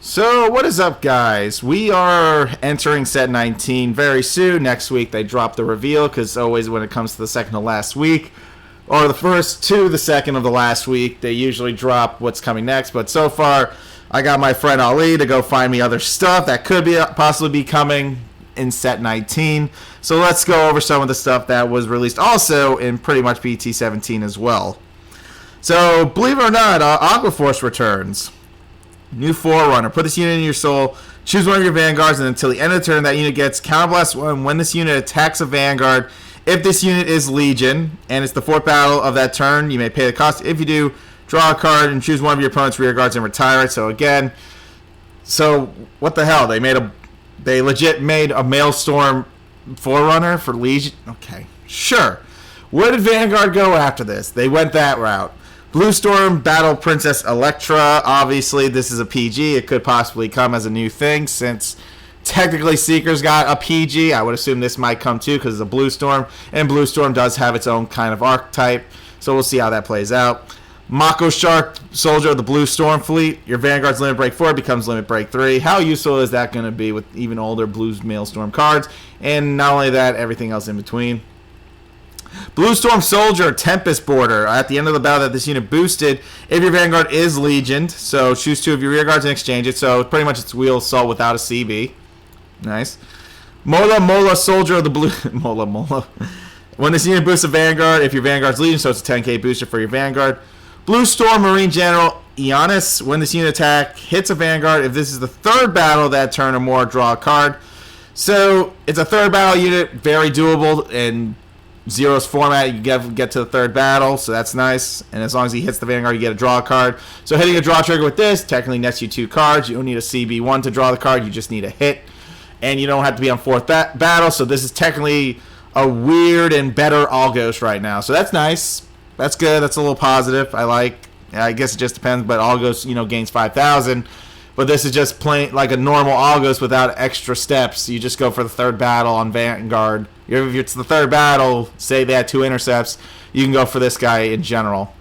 So, what is up, guys? We are entering set 19 very soon. Next week, they drop the reveal, because always when it comes to the second to last week, or the first to the second of the last week, they usually drop what's coming next. But so far, I got my friend Ali to go find me other stuff that could be possibly be coming in set 19. So let's go over some of the stuff that was released also in pretty much BT 17 as well. So, believe it or not, Aquaforce returns. New Forerunner. Put this unit in your soul. Choose one of your Vanguards, and until the end of the turn, that unit gets Counterblast 1 when this unit attacks a Vanguard. If this unit is Legion, and it's the fourth battle of that turn, you may pay the cost. If you do, draw a card and choose one of your opponent's rear guards and retire it. So again, what the hell? They legit made a Maelstrom Forerunner for Legion? Okay, sure. Where did Vanguard go after this? They went that route. Blue Storm Battle Princess Electra. Obviously, this is a PG. It could possibly come as a new thing since technically Seeker's got a PG. I would assume this might come too because it's a Blue Storm. And Blue Storm does have its own kind of archetype. So we'll see how that plays out. Mako Shark Soldier of the Blue Storm Fleet. Your Vanguard's Limit Break 4 becomes Limit Break 3. How useful is that going to be with even older Blue Maelstrom cards? And not only that, everything else in between. Blue Storm Soldier, Tempest Border. At the end of the battle that this unit boosted, if your Vanguard is Legioned, so choose two of your rear guards and exchange it. So pretty much it's Wheel Assault without a CB. Nice. Mola Soldier of the Blue... Mola. When this unit boosts a Vanguard, if your Vanguard's Legion, so it's a 10k booster for your Vanguard. Blue Storm Marine General Ionis. When this unit attack hits a Vanguard, if this is the third battle that turn or more, draw a card. So it's a third battle unit, very doable, and Zero's format, you get to the third battle, so that's nice. And as long as he hits the Vanguard, you get a draw card. So hitting a draw trigger with this technically nets you 2 cards. You don't need a CB1 to draw the card. You just need a hit. And you don't have to be on fourth battle, so this is technically a weird and better Algos right now. So that's nice. That's good. That's a little positive. I guess it just depends, but Algos, gains 5,000. But this is just plain like a normal Algos without extra steps. You just go for the third battle on Vanguard. If it's the third battle, say they had 2 intercepts, you can go for this guy in general.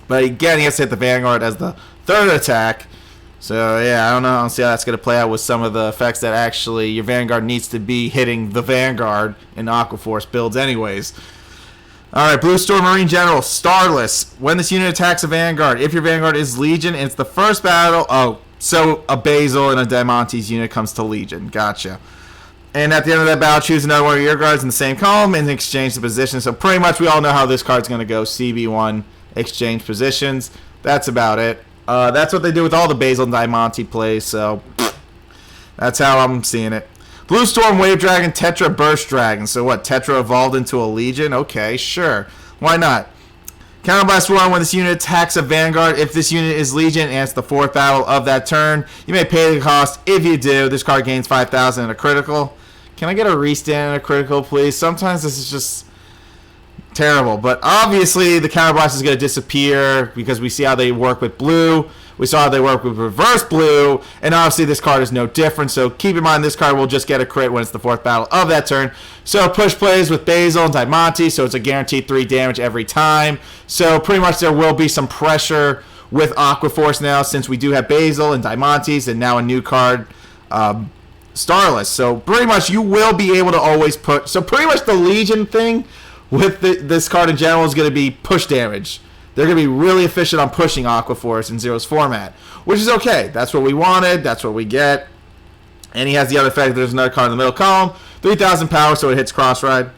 But again, he has to hit the Vanguard as the third attack. So yeah, I don't know. I don't see how that's going to play out with some of the effects that actually your Vanguard needs to be hitting the Vanguard in Aquaforce builds anyways. Alright, Blue Storm Marine General, Starless. When this unit attacks a Vanguard, if your Vanguard is Legion and it's the first battle... So a Basil and a Diamantes unit comes to Legion. Gotcha. And at the end of that battle, choose another one of your guards in the same column and exchange the position. So pretty much we all know how this card's going to go. CB1, exchange positions. That's about it. That's what they do with all the Basil and Diamante plays. So that's how I'm seeing it. Blue Storm Wave Dragon, Tetra Burst Dragon. So what? Tetra evolved into a Legion? Okay, sure. Why not? Counterblast 1 when this unit attacks a Vanguard. If this unit is Legion and it's the fourth battle of that turn, you may pay the cost. If you do, this card gains 5,000 and a critical. Can I get a restand and a critical, please? Sometimes this is just terrible. But obviously, the Counterblast is going to disappear because we see how they work with blue. We saw how they work with reverse blue. And obviously, this card is no different. So keep in mind, this card will just get a crit when it's the fourth battle of that turn. So push plays with Basil and Diamante. So it's a guaranteed 3 damage every time. So pretty much there will be some pressure with Aquaforce now since we do have Basil and Diamantes and now a new card, Starless. So pretty much you will be able to always put... So pretty much the Legion thing with this card in general is going to be push damage. They're going to be really efficient on pushing Aquaforce in Zero's format, which is okay. That's what we wanted. That's what we get. And he has the other effect. There's another card in the middle column. 3,000 power, so it hits Crossride.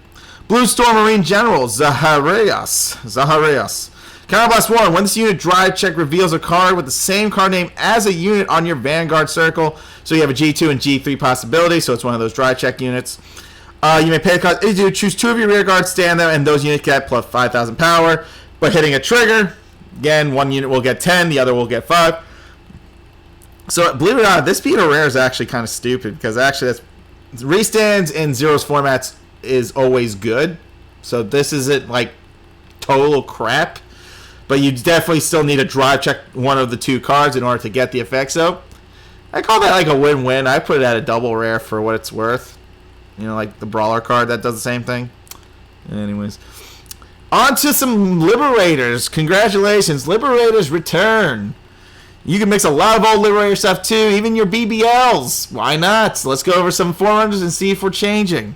Blue Storm Marine General, Zaharias. Counterblast 1. When this unit drive check reveals a card with the same card name as a unit on your Vanguard circle. So you have a G2 and G3 possibility, so it's one of those drive check units. You may pay the cost. If you choose 2 of your rear guards, stand there, and those units get plus 5,000 power. But hitting a trigger, again, one unit will get 10, the other will get 5. So, believe it or not, this being a rare is actually kind of stupid because actually restands in Zero's formats is always good. So this isn't like total crap. But you definitely still need to drive check one of the 2 cards in order to get the effect. So I call that like a win-win. I put it at a double rare for what it's worth. Like the Brawler card that does the same thing. Anyways. On to some Liberators. Congratulations. Liberators return. You can mix a lot of old Liberator stuff too, even your BBLs. Why not? Let's go over some 400s and see if we're changing.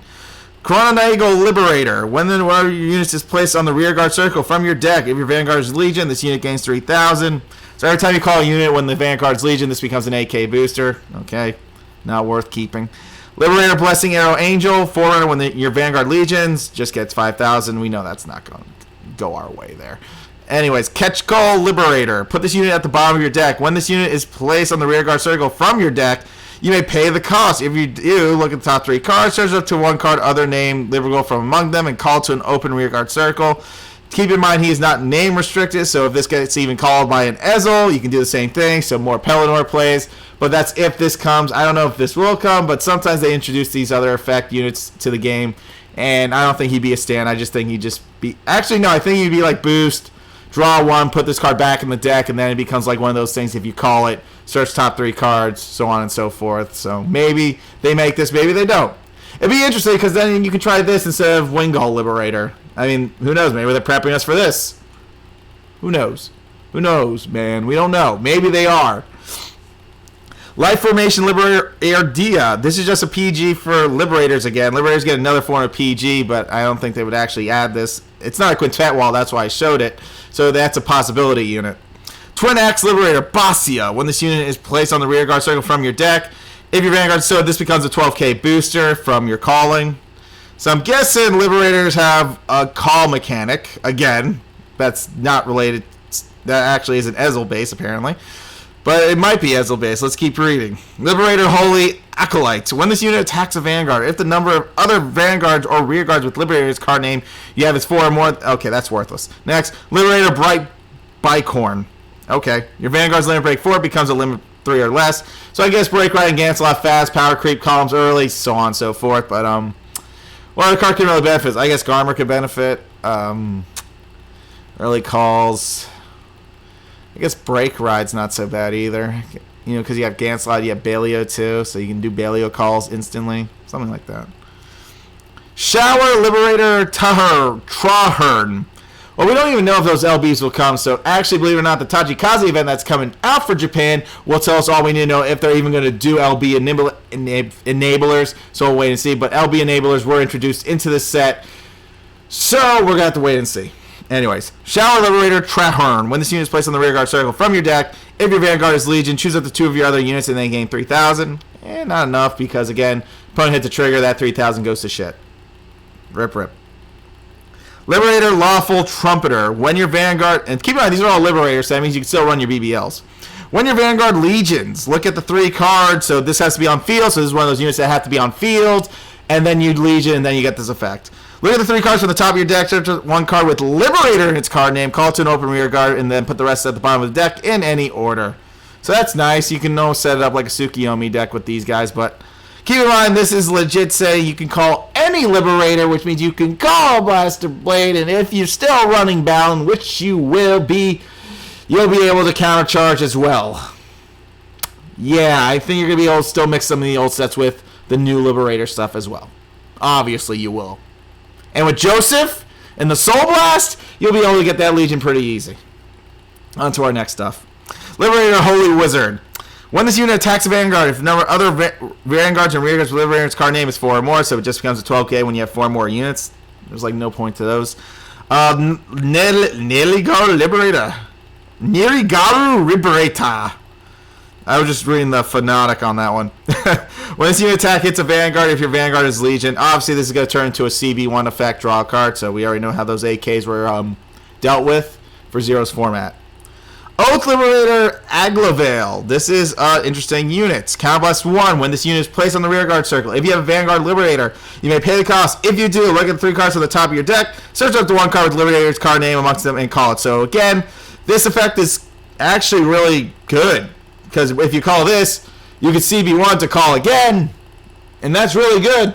Chrononagle Liberator. When one of your units is placed on the rearguard circle from your deck, if your Vanguard is Legion, this unit gains 3,000. So every time you call a unit when the Vanguard's Legion, this becomes an AK booster. Okay, not worth keeping. Liberator Blessing Arrow Angel. Forerunner when your Vanguard Legions just gets 5,000. We know that's not going to go our way there. Anyways, Catch Call Liberator. Put this unit at the bottom of your deck. When this unit is placed on the rearguard circle from your deck, you may pay the cost. If you do, look at the top 3 cards, search up to one card, other name, Liberal from among them, and call to an open rearguard circle. Keep in mind he is not name restricted, so if this gets even called by an Ezel, you can do the same thing, so more Pelennor plays. But that's if this comes. I don't know if this will come, but sometimes they introduce these other effect units to the game, and I don't think he'd be a stand. I just think he'd just be... Actually, no, I think he'd be like boost, draw 1, put this card back in the deck, and then it becomes like one of those things if you call it, search top 3 cards, so on and so forth. So maybe they make this, maybe they don't. It'd be interesting because then you can try this instead of Wingull Liberator. I mean, who knows? Maybe they're prepping us for this. Who knows? Who knows, man? We don't know. Maybe they are. Life Formation Liberator Erdea. This is just a PG for Liberators again. Liberators get another form of PG, but I don't think they would actually add this. It's not a quintet wall, that's why I showed it. So that's a possibility unit. Twin Axe Liberator Basia. When this unit is placed on the rearguard circle from your deck, if your Vanguard so this becomes a 12k booster from your calling. So I'm guessing Liberators have a call mechanic. Again, that's not related. That actually is an Ezel base, apparently. But it might be Ezel base. Let's keep reading. Liberator Holy Acolyte. When this unit attacks a Vanguard, if the number of other Vanguards or Rearguards with Liberator's card name you have is 4 or more... Okay, that's worthless. Next, Liberator Bright Bicorn. Okay, your Vanguard's limit break 4 becomes a limit 3 or less. So I guess Break Ride and Gant's a lot fast, power creep columns early, so on and so forth. But, what other card can really benefit? I guess Garmer could benefit. Early calls... I guess Break Ride's not so bad either. You know, because you have Ganslot, you have Baleo too, so you can do Baleo calls instantly. Something like that. Shower Liberator Trahern. Well, we don't even know if those LBs will come, so actually, believe it or not, the Tajikaze event that's coming out for Japan will tell us all we need to know if they're even going to do LB enablers, so we'll wait and see. But LB enablers were introduced into this set, so we're going to have to wait and see. Anyways, Shower Liberator Trahern. When this unit is placed on the rearguard circle from your deck, if your Vanguard is Legion, choose up to 2 of your other units and then gain 3,000. Not enough because, again, opponent hits the trigger, that 3,000 goes to shit. Rip, rip. Liberator Lawful Trumpeter. When your Vanguard... And keep in mind, these are all Liberators, so that means you can still run your BBLs. When your Vanguard Legions, look at the 3 cards. So this has to be on field, so this is one of those units that have to be on field. And then you Legion, and then you get this effect. Look at the 3 cards from the top of your deck. Search one card with Liberator in its card name. Call it to an open rear guard, and then put the rest at the bottom of the deck in any order. So that's nice. You can set it up like a Tsukiyomi deck with these guys, but keep in mind this is legit. Say you can call any Liberator, which means you can call Blaster Blade, and if you're still running Balin, which you will be, you'll be able to countercharge as well. Yeah, I think you're gonna be able to still mix some of the old sets with the new Liberator stuff as well. Obviously, you will. And with Joseph and the Soul Blast, you'll be able to get that Legion pretty easy. On to our next stuff. Liberator Holy Wizard. When this unit attacks a Vanguard, if the number of other Vanguards and Rearguards with Liberator's card name is 4 or more, so it just becomes a 12k when you have 4 more units. There's like no point to those. Nerigaru Liberator. Nerigaru Liberator. I was just reading the phonetic on that one. When this unit attack hits a Vanguard, if your Vanguard is Legion, obviously this is going to turn into a CB1 effect, draw a card, so we already know how those AKs were dealt with for Zero's format. Oath Liberator Aglavale. This is interesting units. Counterblast 1. When this unit is placed on the rearguard circle, if you have a Vanguard Liberator, you may pay the cost. If you do, look at the 3 cards on the top of your deck, search up the 1 card with Liberator's card name amongst them, and call it. So again, this effect is actually really good. Because if you call this, you can CB1 to call again. And that's really good.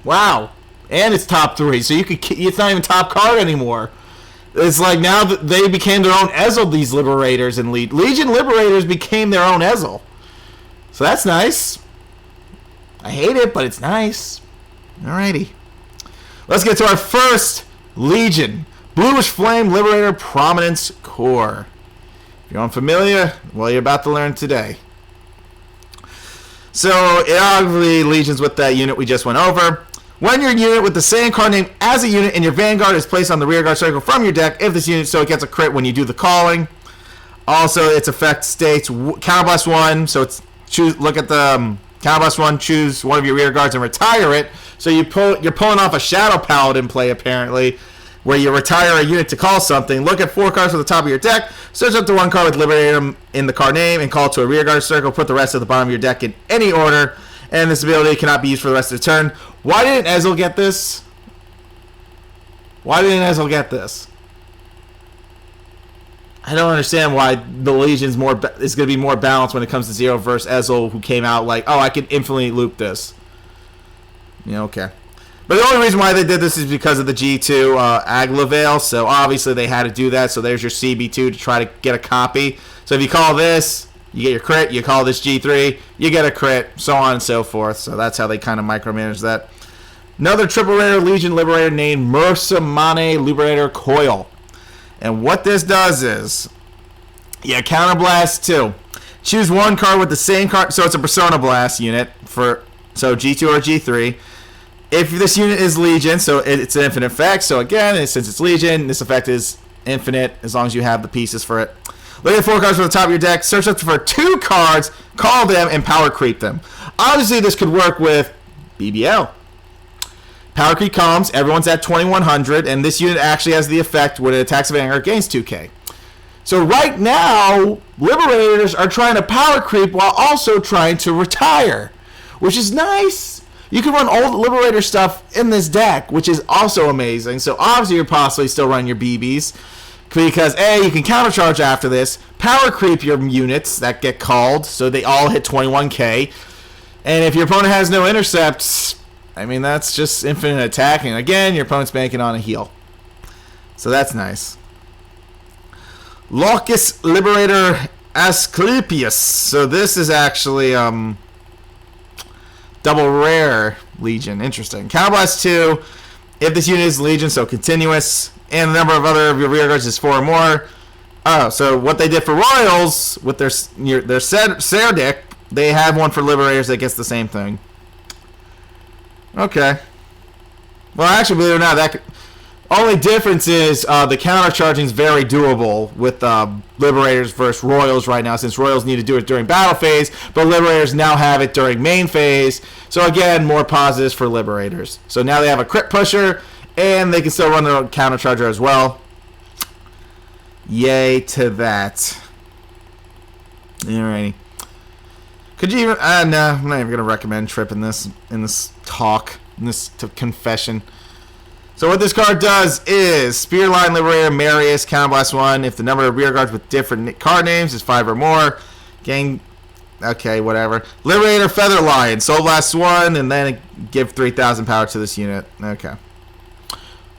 Wow. And it's top 3. So you could, it's not even top card anymore. It's like now that they became their own Ezel, these Liberators. And Legion Liberators became their own Ezel. So that's nice. I hate it, but it's nice. Alrighty. Let's get to our first Legion. Bluish Flame Liberator Prominence Core. you're unfamiliar, well, you're about to learn today. So, it obviously legions with that unit we just went over. When your unit with the same card name as a unit in your Vanguard is placed on the rearguard circle from your deck, if this unit, so it gets a crit when you do the calling. Also, its effect states counterblast 1, so it's look at the counterblast 1, choose one of your rearguards and retire it. So you're pulling off a Shadow Paladin play, apparently, where you retire a unit to call something. Look at 4 cards from the top of your deck, search up to 1 card with Liberator in the card name, and call it to a rearguard circle. Put the rest at the bottom of your deck in any order, and this ability cannot be used for the rest of the turn. Why didn't Ezel get this? Why didn't Ezel get this? I don't understand why the Legion's is going to be more balanced when it comes to Zero versus Ezel, who came out like, oh, I can infinitely loop this. Yeah, okay. But the only reason why they did this is because of the G2 Aglavale, so obviously they had to do that, so there's your CB2 to try to get a copy. So if you call this, you get your crit, you call this G3, you get a crit, so on and so forth. So that's how they kind of micromanage that. Another triple rare Legion Liberator named Mursamane Liberator Coil. And what this does is, yeah, Counterblast 2. Choose 1 card with the same card, so it's a Persona Blast unit, so G2 or G3. If this unit is Legion, so it's an infinite effect, so again, since it's Legion, this effect is infinite as long as you have the pieces for it. Look at 4 cards from the top of your deck, search up for 2 cards, call them, and power creep them. Obviously, this could work with BBL. Power creep comes, everyone's at 2100, and this unit actually has the effect when it attacks a Vanguard gains 2k. So right now, Liberators are trying to power creep while also trying to retire, which is nice. You can run old Liberator stuff in this deck, which is also amazing. So obviously you're possibly still running your BBs, because A, you can countercharge after this, power creep your units that get called, so they all hit 21k, and if your opponent has no intercepts, I mean, that's just infinite attacking. Again, your opponent's banking on a heal. So that's nice. Locus Liberator Asclepius. So this is actually double rare Legion. Interesting. Counterblast 2. If this unit is Legion, so continuous. And the number of other of your rearguards is 4 or more. Oh, so what they did for Royals with their Ser deck, they have one for Liberators that gets the same thing. Okay. Well, actually, believe it or not, only difference is the countercharging is very doable with Liberators versus Royals right now, since Royals need to do it during battle phase, but Liberators now have it during main phase. So again, more positives for Liberators. So now they have a crit pusher, and they can still run their own countercharger as well. Yay to that. Alrighty. Could you even... no, I'm not even going to recommend Trip in this talk, in this confession. So what this card does is Spearline Liberator Marius, Counterblast 1. If the number of rearguards with different card names is 5 or more, gain... Okay, whatever. Liberator Feather Lion, Soul Blast 1, and then give 3,000 power to this unit. Okay.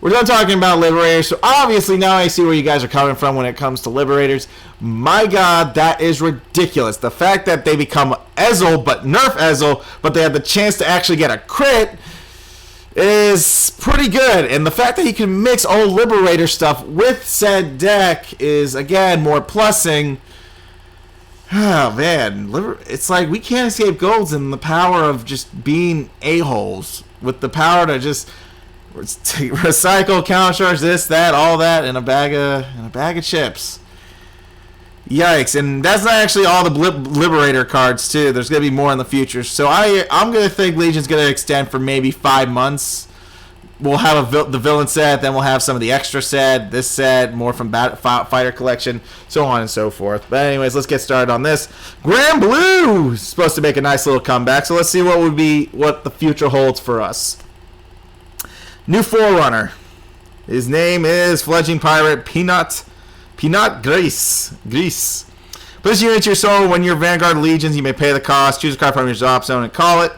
We're done talking about Liberators, so obviously now I see where you guys are coming from when it comes to Liberators. My god, that is ridiculous. The fact that they become Ezel, but nerf Ezel, but they have the chance to actually get a crit is pretty good. And the fact that you can mix old Liberator stuff with said deck is, again, more plussing. Oh, man. It's like we can't escape golds in the power of just being a-holes. With the power to just... recycle, countercharge, this, that, all that, in a bag of chips. Yikes! And that's not actually all the Liberator cards too. There's gonna be more in the future. So I'm gonna think Legion's gonna extend for maybe 5 months. We'll have the villain set, then we'll have some of the extra set, this set, more from Fighter Collection, so on and so forth. But anyways, let's get started on this. Grand Blue is supposed to make a nice little comeback. So let's see what the future holds for us. New Forerunner. His name is Fledgling Pirate Peanut Grease. Put this unit to your soul. When your Vanguard Legions, you may pay the cost. Choose a card from your drop zone and call it.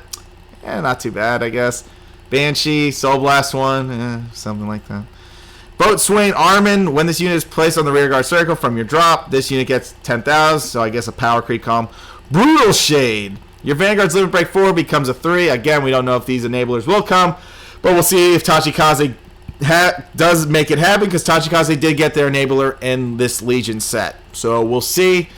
Not too bad, I guess. Banshee, Soul Blast 1, something like that. Boatswain Armin. When this unit is placed on the rearguard circle from your drop, this unit gets 10,000, so I guess a power creep column. Brutal Shade. Your Vanguard's Limit Break 4 becomes a 3. Again, we don't know if these enablers will come. But we'll see if Tachikaze does make it happen, because Tachikaze did get their enabler in this Legion set. So we'll see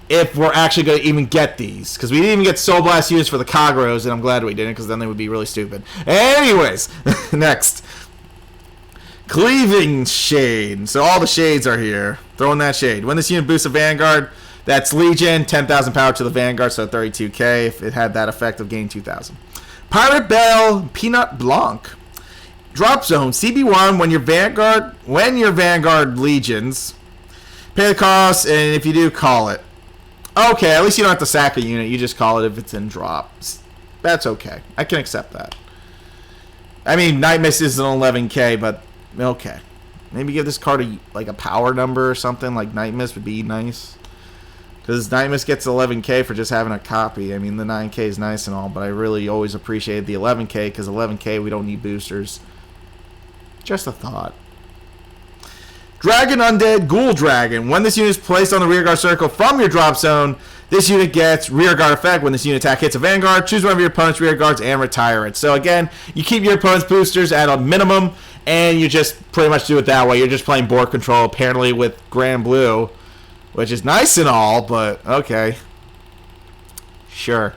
if we're actually going to even get these. Because we didn't even get Soul Blast units for the Kagros, and I'm glad we didn't, because then they would be really stupid. Anyways, next. Cleaving Shade. So all the shades are here. Throwing that shade. When this unit boosts a Vanguard, that's Legion, 10,000 power to the Vanguard, so 32k. If it had that effect of gain 2,000. Pirate Bell, Peanut Blanc. Drop zone, CB1, when your Vanguard legions, pay the cost, and if you do, call it. Okay, at least you don't have to sack a unit. You just call it if it's in drops. That's okay. I can accept that. I mean, Night Mist is an 11k, but okay. Maybe give this card a power number or something, like Night Mist would be nice. Because Night Mist gets 11k for just having a copy. I mean, the 9k is nice and all, but I really always appreciated the 11k, because 11k, we don't need boosters. Just a thought. Dragon Undead Ghoul Dragon. When this unit is placed on the rearguard circle from your drop zone, this unit gets rearguard effect. When this unit attack hits a Vanguard, choose one of your opponent's rearguards and retire it. So again, you keep your opponent's boosters at a minimum, and you just pretty much do it that way. You're just playing board control, apparently, with Grand Blue, which is nice and all, but okay. Sure.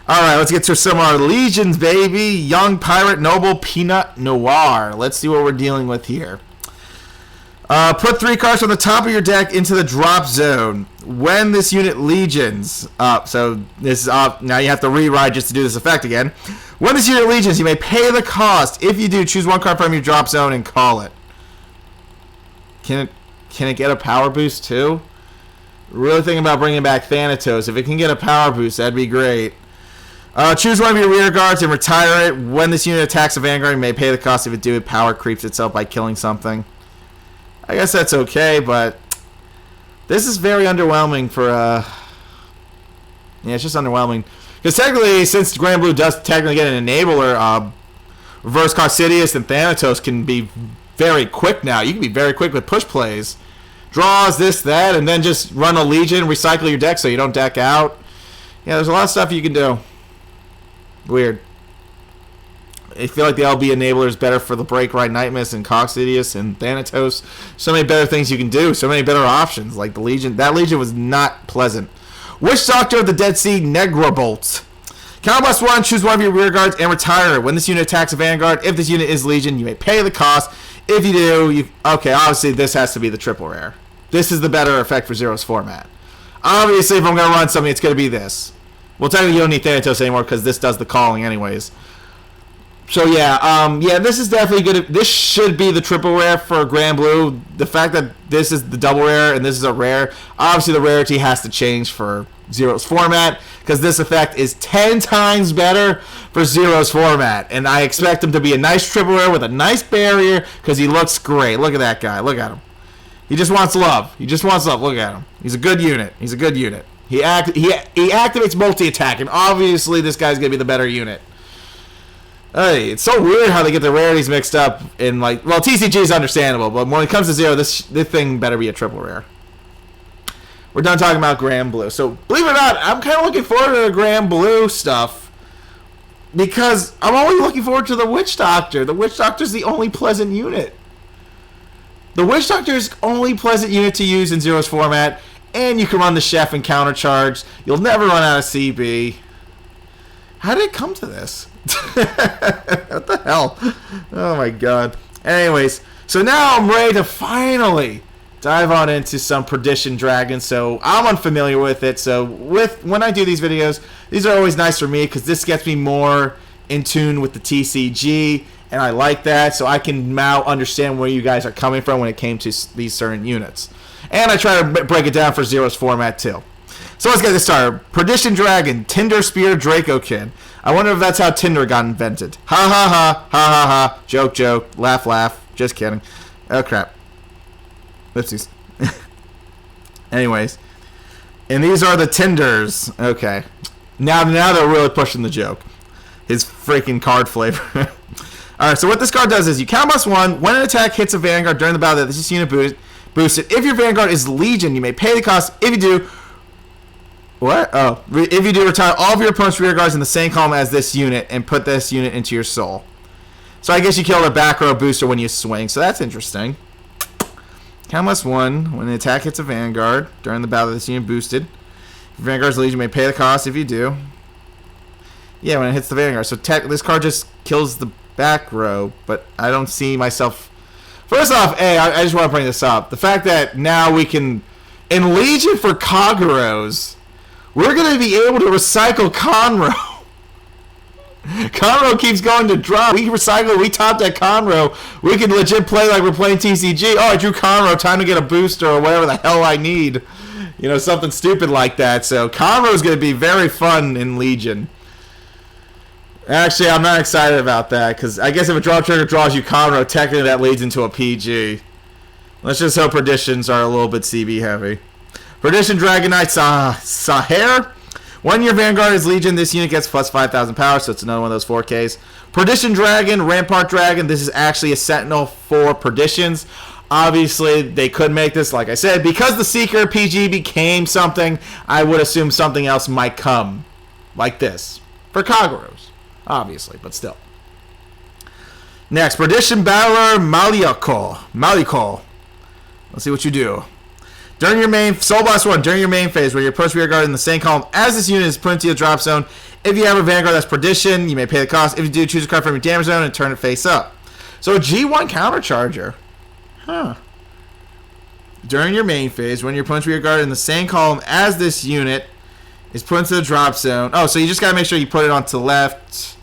Alright, let's get to some of our legions, baby. Young Pirate Noble Peanut Noir. Let's see what we're dealing with here. Put 3 cards from the top of your deck into the drop zone. When this unit legions up, so this is up. Now you have to rewrite just to do this effect again. When this unit legions, you may pay the cost. If you do, choose 1 card from your drop zone and call it. Can it get a power boost too? Really thinking about bringing back Thanatos. If it can get a power boost, that'd be great. Choose one of your rear guards and retire it. When this unit attacks a Vanguard, you may pay the cost. If it do, it power creeps itself by killing something. I guess that's okay, but this is very underwhelming for yeah, it's just underwhelming. Because technically, since Grand Blue does technically get an enabler, Reverse Causidius and Thanatos can be very quick now. You can be very quick with push plays. Draws, this, that, and then just run a Legion, recycle your deck so you don't deck out. Yeah, there's a lot of stuff you can do. Weird. I feel like the LB enabler is better for the Break Right Night Mist and Causidius and Thanatos. So many better things you can do. So many better options. Like the Legion. That Legion was not pleasant. Witch Doctor of the Dead Sea Negrobolt. Counterblast 1, choose one of your rear guards and retire it. When this unit attacks a Vanguard, if this unit is Legion, you may pay the cost. If you do, okay, obviously this has to be the triple rare. This is the better effect for Zero's format. Obviously, if I'm going to run something, it's going to be this. Well, technically you don't need Thanatos anymore because this does the calling anyways. So yeah, yeah, this is definitely good. This should be the triple rare for Grand Blue. The fact that this is the double rare and this is a rare, obviously the rarity has to change for Zero's format because this effect is 10 times better for Zero's format. And I expect him to be a nice triple rare with a nice barrier because he looks great. Look at that guy. Look at him. He just wants love. He just wants love. Look at him. He's a good unit. He's a good unit. He activates multi-attack, and obviously this guy's going to be the better unit. Hey, it's so weird how they get the rarities mixed up in, like, well, TCG is understandable, but when it comes to Zero, this thing better be a triple rare. We're done talking about Grand Blue. So, believe it or not, I'm kind of looking forward to the Grand Blue stuff because I'm only looking forward to the Witch Doctor. The Witch Doctor's the only pleasant unit. The Witch Doctor is the only pleasant unit to use in Zero's format, and you can run the Chef and countercharge. You'll never run out of CB. How did it come to this? What the hell? Oh my god. Anyways, so now I'm ready to finally dive on into some Perdition Dragon. So I'm unfamiliar with it. So when I do these videos, these are always nice for me because this gets me more in tune with the TCG, and I like that. So I can now understand where you guys are coming from when it came to these certain units. And I try to break it down for Zero's format too. So let's get this started. Perdition Dragon, Tinder Spear Dracokin. I wonder if that's how Tinder got invented. Ha ha ha, ha ha ha, joke joke, laugh laugh, just kidding. Oh crap. Oopsies. Anyways. And these are the Tinders. Okay. Now they're really pushing the joke. His freaking card flavor. Alright, so what this card does is you counterblast 1. When an attack hits a Vanguard during the battle that this unit boosted. If your Vanguard is Legion, you may pay the cost. If you do... What? Oh. If you do, retire all of your opponent's rear guards in the same column as this unit and put this unit into your soul. So I guess you killed a back row booster when you swing. So that's interesting. Count +1. When the attack hits a Vanguard during the battle, this unit boosted. If Vanguard's Legion, may pay the cost if you do. Yeah, when it hits the Vanguard. So this card just kills the back row, but I don't see myself... First off, I just want to bring this up. The fact that now we can... In Legion for Kagurus, we're going to be able to recycle Conroe. Conroe keeps going to drop. We recycle, we top that Conroe. We can legit play like we're playing TCG. Oh, I drew Conroe, time to get a booster or whatever the hell I need. You know, something stupid like that. So Conroe is going to be very fun in Legion. Actually, I'm not excited about that, because I guess if a drop trigger draws you Conroe, technically that leads into a PG. Let's just hope Perditions are a little bit CB heavy. Perdition Dragon Knight Saher. When your Vanguard is Legion, this unit gets plus 5,000 power, so it's another one of those 4Ks. Perdition Dragon, Rampart Dragon. This is actually a Sentinel for Perditions. Obviously, they could make this, like I said, because the Seeker PG became something, I would assume something else might come. Like this. For Kagurus. Obviously, but still. Next, Perdition Battler Malikol. Let's see what you do. During your main Soul Blast 1, during your main phase, where your approach rear guard in the same column as this unit is put into your drop zone. If you have a Vanguard that's Perdition, you may pay the cost. If you do, choose a card from your damage zone and turn it face up. So a G1 countercharger. Huh. During your main phase, when your opponent's rear guard in the same column as this unit is put into the drop zone. Oh, so you just gotta make sure you put it onto left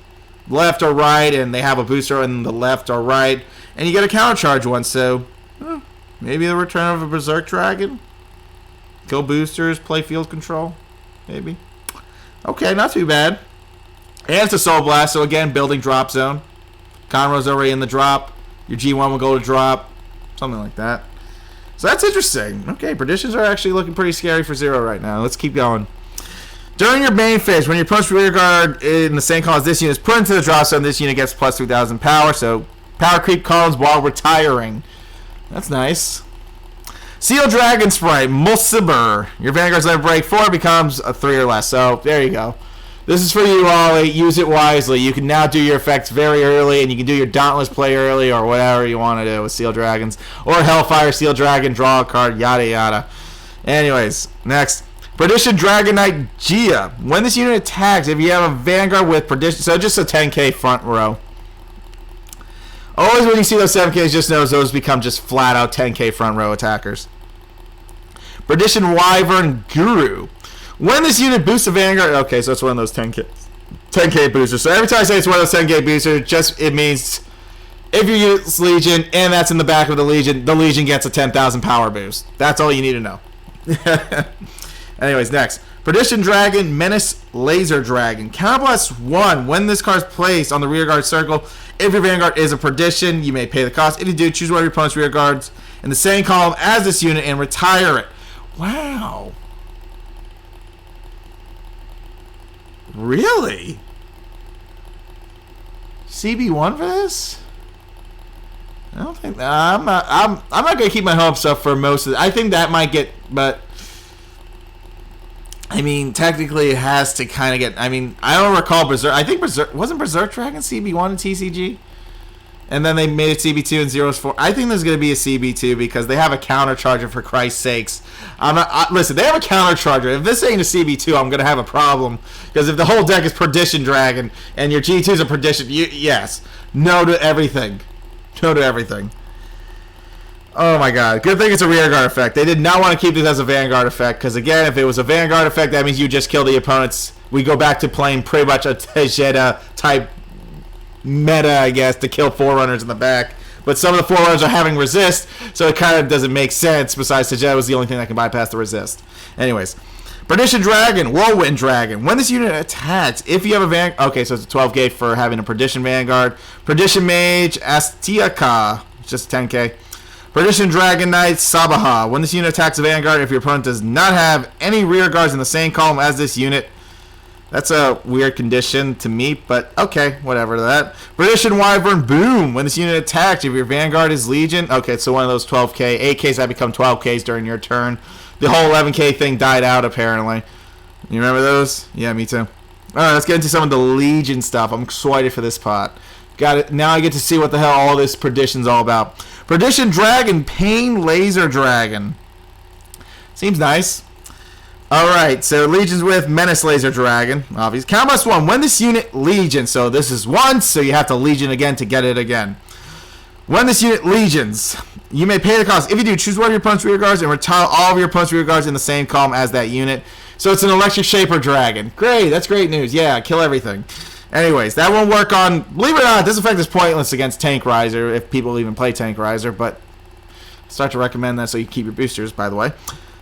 or right, and they have a booster in the left or right, and you get a countercharge one. So maybe the return of a Berserk Dragon. Kill boosters, play field control, maybe. Okay, not too bad. And it's a Soul Blast, so again, building drop zone. Conroe's already in the drop. Your G1 will go to drop. Something like that. So that's interesting. Okay, Perditions are actually looking pretty scary for 0 right now. Let's keep going. During your main phase, when your punch rear guard in the same column as this unit is put into the drop zone, this unit gets plus 2,000 power. So power creep columns while retiring. That's nice. Seal Dragon Sprite, Mulciber. Your Vanguard's level break 4 becomes a 3 or less. So there you go. This is for you, Ollie. Use it wisely. You can now do your effects very early, and you can do your Dauntless play early or whatever you want to do with Seal Dragons. Or Hellfire, Seal Dragon, draw a card, yada yada. Anyways, next. Perdition Dragon Knight Gia. When this unit attacks, if you have a Vanguard with Perdition, so just a 10k front row. Always when you see those 7ks, just know those become just flat out 10k front row attackers. Perdition Wyvern Guru. When this unit boosts a Vanguard, okay, so it's one of those 10k boosters. So every time I say it's one of those 10k boosters, it means if you use Legion and that's in the back of the Legion gets a 10,000 power boost. That's all you need to know. Anyways, next. Perdition Dragon, Menace Laser Dragon. Counterblast 1. When this card is placed on the rear guard circle, if your Vanguard is a Perdition, you may pay the cost. If you do, choose one of your opponent's rear guards in the same column as this unit and retire it. Wow. Really? CB1 for this? I don't think I'm not gonna keep my hopes up for most of it. I think that might get, but I mean, technically it has to kind of get. I mean, I don't recall Berserk. I think wasn't Berserk Dragon CB1 in TCG, and then they made it CB2 and Zero's 4. I think there's gonna be a CB2 because they have a countercharger, for Christ's sakes. Listen, they have a countercharger. If this ain't a CB2, I'm gonna have a problem because if the whole deck is Perdition Dragon and your G2 is a Perdition, yes, no to everything. No to everything. Oh my god. Good thing it's a rear guard effect. They did not want to keep this as a Vanguard effect, because again, if it was a Vanguard effect, that means you just kill the opponents. We go back to playing pretty much a Tejeda type meta, I guess, to kill Forerunners in the back. But some of the Forerunners are having resist, so it kind of doesn't make sense, besides Tejeda was the only thing that can bypass the resist. Anyways. Perdition Dragon, Whirlwind Dragon. When this unit attacks, if you have a Vanguard... Okay, so it's a 12 gate for having a Perdition Vanguard. Perdition Mage, Astiaka. Just 10k. Perdition Dragon Knight, Sabaha. When this unit attacks a Vanguard, if your opponent does not have any rear guards in the same column as this unit... That's a weird condition to me, but okay, whatever that. Perdition Wyvern Boom. When this unit attacks, if your Vanguard is Legion... Okay, so one of those 12k. 8ks that become 12ks during your turn. The whole 11k thing died out, apparently. You remember those? Yeah, me too. Alright, let's get into some of the Legion stuff. I'm excited for this pot. Got it. Now I get to see what the hell all this Perdition's all about. Perdition Dragon, Pain Laser Dragon. Seems nice. Alright, so Legions with Menace Laser Dragon. Obviously. Count plus 1. When this unit Legion, so this is once, so you have to Legion again to get it again. When this unit Legions, you may pay the cost. If you do, choose one of your opponent's rear guards and retire all of your opponent's rear guards in the same column as that unit. So it's an Electric Shaper Dragon. Great, that's great news. Yeah, kill everything. Anyways, that won't work on... Believe it or not, this effect is pointless against Tank Riser, if people even play Tank Riser, but start to recommend that so you keep your boosters, by the way.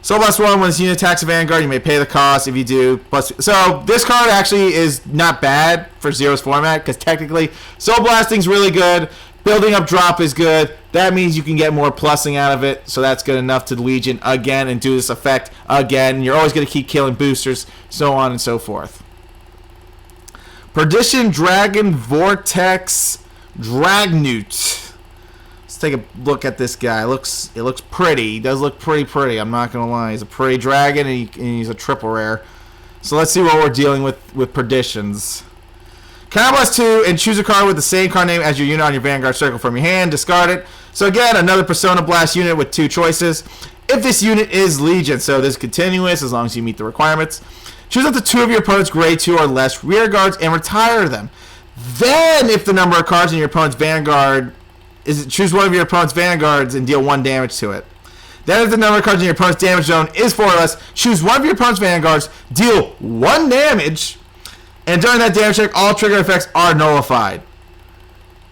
Soul Blast 1, when this unit attacks a Vanguard, you may pay the cost. If you do, plus... So, this card actually is not bad for Zero's format, because technically, Soul Blasting's really good. Building up drop is good. That means you can get more plussing out of it, so that's good enough to Legion again and do this effect again. You're always going to keep killing boosters, so on and so forth. Perdition Dragon Vortex Dragnute. Let's take a look at this guy. It looks pretty. He does look pretty. I'm not gonna lie. He's a pretty dragon, and he's a triple rare. So let's see what we're dealing with Perditions. Count plus 2 and choose a card with the same card name as your unit on your Vanguard circle from your hand. Discard it. So again, another Persona Blast unit with 2 choices. If this unit is Legion, so this is continuous as long as you meet the requirements. Choose up to 2 of your opponent's grade 2 or less rear guards and retire them. Then, if the number of cards in your opponent's Vanguard choose one of your opponent's Vanguards and deal 1 damage to it. Then if the number of cards in your opponent's damage zone is 4 or less, choose one of your opponent's Vanguards, deal 1 damage, and during that damage check, all trigger effects are nullified.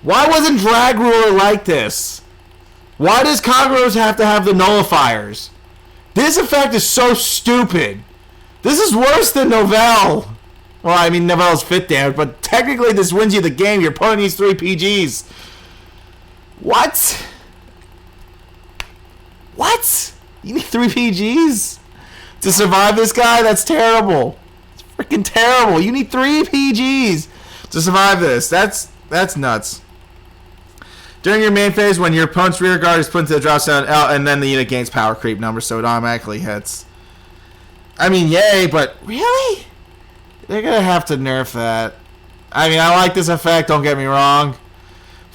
Why wasn't Drag Ruler like this? Why does Kagros have to have the nullifiers? This effect is so stupid. This is worse than Novell. Well, I mean, Novell's fit damage, but technically this wins you the game. Your opponent needs 3 PGs. What? What? You need 3 PGs to survive this guy? That's terrible. It's freaking terrible. You need 3 PGs to survive this. That's nuts. During your main phase, when your opponent's rear guard is put into the drop zone, and then the unit gains power creep number, so it automatically hits. I mean, yay, but really? They're going to have to nerf that. I mean, I like this effect, don't get me wrong.